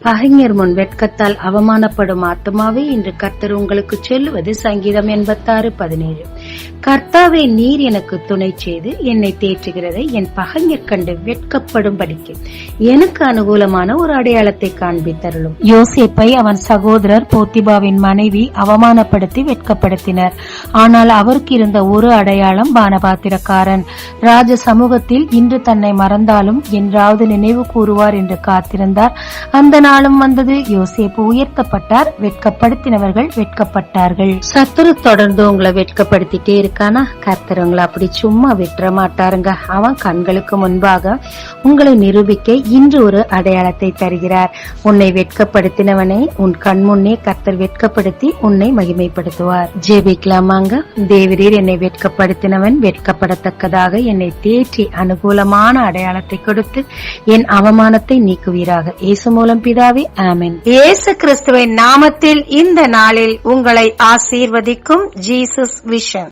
பகைஞர் முன் வெட்கத்தால் அவமானப்படும் ஆத்மாவே இன்று கர்த்தர் உங்களுக்கு சொல்லுவது சங்கீதம் 86:17. கர்த்தாவே, நீர் எனக்கு துணை செய்து என்னை தேற்றுகிறதை என் பகைஞர் கண்டு வெட்கப்படும்படிக்கு எனக்கு அனுகூலமான ஒரு அடையாளத்தை காண்பித்தருளும். யோசேப்பை அவன் சகோதரர் போத்திபாவின் மனைவி அவமானப்படுத்தி வெட்கப்படுத்தினர். ஆனால் அவருக்கு இருந்த ஒரு அடையாளம் பானபாத்திரக்காரன். ராஜ சமூகத்தில் இன்று தன்னை மறந்தாலும் என்றாவது நினைவு கூறுவார் என்று காத்திருந்தார். அந்த நாளும் வந்தது. யோசேப்பு உயர்த்தப்பட்டார், வெட்கப்படுத்தினவர்கள் வெட்கப்பட்டார்கள். சத்துரு தொடர்ந்து உங்களை வெட்கப்படுத்திட்டே இருக்கானா? கர்த்தர் உங்களை அப்படி சும்மா விட்டுற மாட்டாருங்க. அவன் கண்களுக்கு முன்பாக உங்களை நிரூபிக்க இன்று ஒரு அடையாளத்தை தருகிறார். உன்னை வெட்கப்படுத்தினவனை உன் கண் முன்னே கர்த்தர் வெட்கப்படுத்தி உன்னை மகிமைப்படுத்துவார். ஜெபிக்கலாமாங்க. தேவரீர், என்னை வெட்கப்படுத்தினவன் வெட்கப்படத்தக்கதாக என்னை தேற்றி அனுகூலமான அடையாளத்தை கொடுத்து என் அவமானத்தை நீக்குவீராக. இயேசு மூலம் பிதாவே, ஆமென். இயேசு கிறிஸ்துவின் நாமத்தில் இந்த நாளில் உங்களை ஆசீர்வதிக்கும் ஜீசஸ் விஷன்.